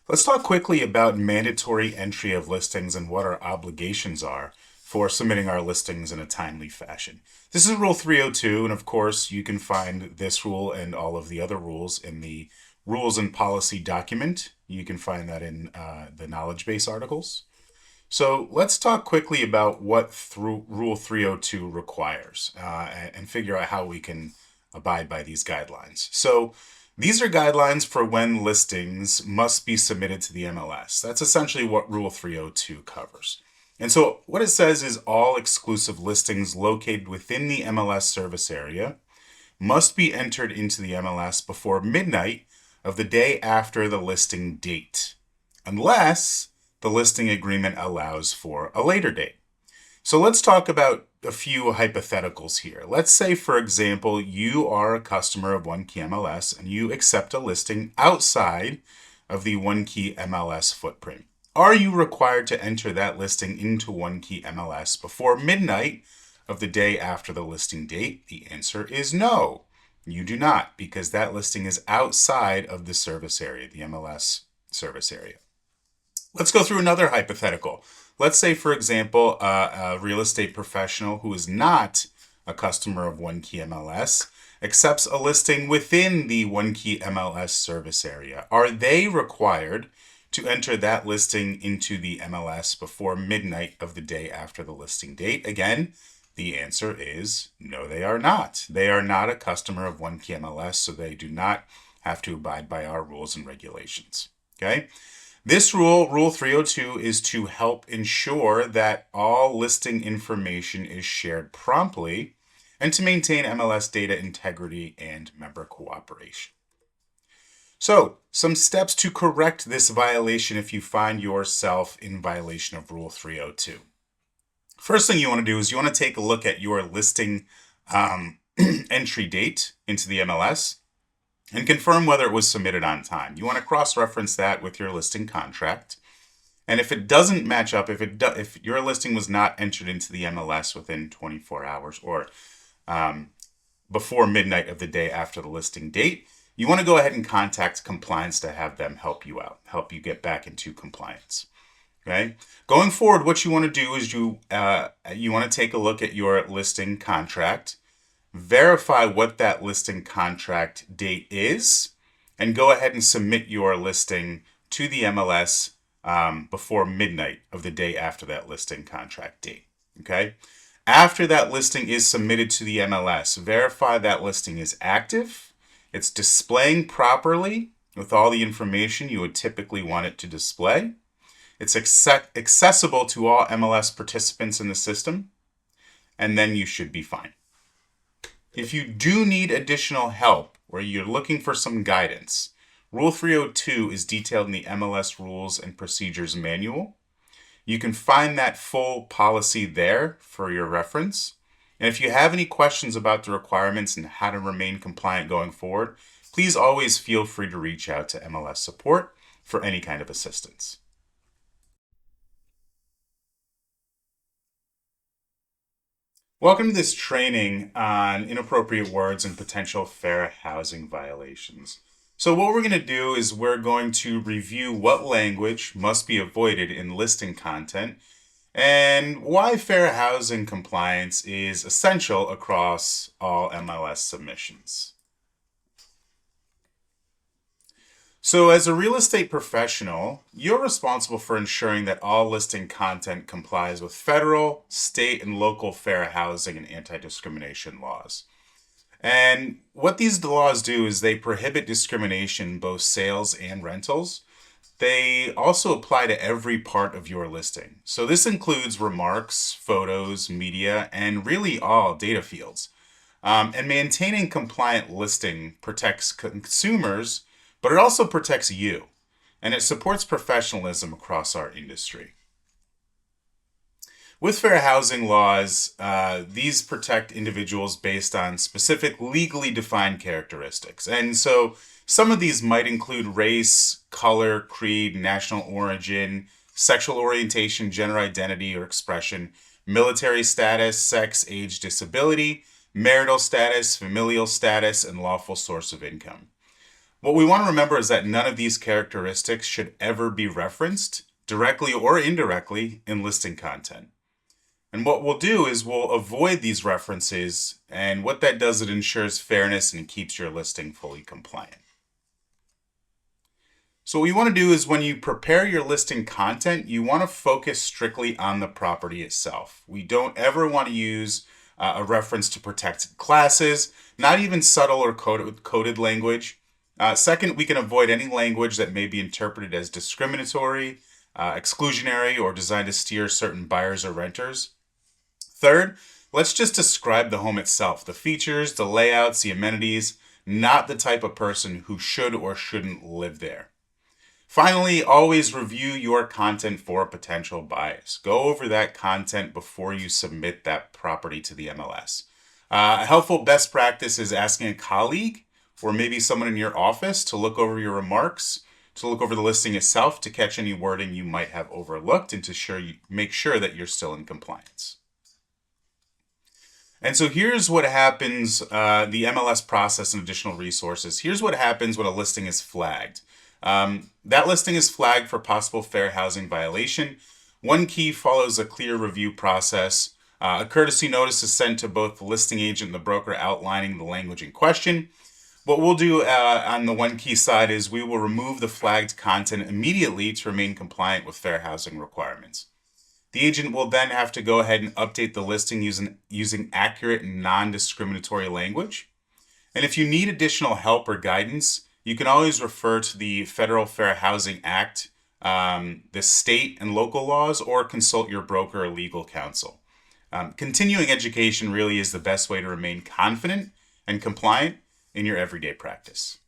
Let's talk quickly about mandatory entry of listings and what our obligations are for submitting our listings in a timely fashion. This is Rule 302, and of course, you can find this rule and all of the other rules in the Rules and Policy document. You can find that in the knowledge base articles. So let's talk quickly about what Rule 302 requires and figure out how we can abide by these guidelines. So these are guidelines for when listings must be submitted to the MLS. That's essentially what Rule 302 covers. And so what it says is all exclusive listings located within the MLS service area must be entered into the MLS before midnight of the day after the listing date, unless the listing agreement allows for a later date. So let's talk about a few hypotheticals here. Let's say, for example, you are a customer of OneKey MLS and you accept a listing outside of the OneKey MLS footprint. Are you required to enter that listing into OneKey MLS before midnight of the day after the listing date? The answer is no. You do not, because that listing is outside of the service area, the MLS service area. Let's go through another hypothetical. Let's say, for example, a real estate professional who is not a customer of OneKey MLS accepts a listing within the OneKey MLS service area. Are they required to enter that listing into the MLS before midnight of the day after the listing date? Again, the answer is no, they are not. They are not a customer of OneKey MLS, so they do not have to abide by our rules and regulations. Okay? This rule, Rule 302, is to help ensure that all listing information is shared promptly and to maintain MLS data integrity and member cooperation. So, some steps to correct this violation if you find yourself in violation of Rule 302. First thing you want to do is you want to take a look at your listing entry date into the MLS and confirm whether it was submitted on time. You want to cross-reference that with your listing contract. And if it doesn't match up, if your listing was not entered into the MLS within 24 hours or before midnight of the day after the listing date, you want to go ahead and contact compliance to have them help you out, help you get back into compliance. Okay? Going forward, what you want to do is you want to take a look at your listing contract, verify what that listing contract date is, and go ahead and submit your listing to the MLS before midnight of the day after that listing contract date. Okay? After that listing is submitted to the MLS, verify that listing is active, it's displaying properly with all the information you would typically want it to display, it's accessible to all MLS participants in the system, and then you should be fine. If you do need additional help or you're looking for some guidance, Rule 302 is detailed in the MLS Rules and Procedures Manual. You can find that full policy there for your reference. And if you have any questions about the requirements and how to remain compliant going forward, please always feel free to reach out to MLS support for any kind of assistance. Welcome to this training on inappropriate words and potential fair housing violations. So what we're going to do is we're going to review what language must be avoided in listing content and why fair housing compliance is essential across all MLS submissions. So as a real estate professional, you're responsible for ensuring that all listing content complies with federal, state, and local fair housing and anti-discrimination laws. And what these laws do is they prohibit discrimination in both sales and rentals. They also apply to every part of your listing. So this includes remarks, photos, media, and really all data fields. And maintaining compliant listing protects consumers, but it also protects you, and it supports professionalism across our industry. With fair housing laws, these protect individuals based on specific legally defined characteristics. And so some of these might include race, color, creed, national origin, sexual orientation, gender identity or expression, military status, sex, age, disability, marital status, familial status, and lawful source of income. What we want to remember is that none of these characteristics should ever be referenced, directly or indirectly, in listing content. And what we'll do is we'll avoid these references, and what that does, it ensures fairness and keeps your listing fully compliant. So what you want to do is when you prepare your listing content, you want to focus strictly on the property itself. We don't ever want to use a reference to protected classes, not even subtle or coded language. Second, we can avoid any language that may be interpreted as discriminatory, exclusionary, or designed to steer certain buyers or renters. Third, let's just describe the home itself, the features, the layouts, the amenities, not the type of person who should or shouldn't live there. Finally, always review your content for potential bias. Go over that content before you submit that property to the MLS. A helpful best practice is asking a colleague or maybe someone in your office to look over your remarks, to look over the listing itself, to catch any wording you might have overlooked, and to make sure that you're still in compliance. And so here's what happens, the MLS process and additional resources. Here's what happens when a listing is flagged. That listing is flagged for possible fair housing violation. OneKey follows a clear review process. A courtesy notice is sent to both the listing agent and the broker outlining the language in question. What we'll do on the OneKey side is we will remove the flagged content immediately to remain compliant with fair housing requirements. The agent will then have to go ahead and update the listing using accurate and non-discriminatory language. And if you need additional help or guidance, you can always refer to the Federal Fair Housing Act, the state and local laws, or consult your broker or legal counsel. Continuing education really is the best way to remain confident and compliant in your everyday practice.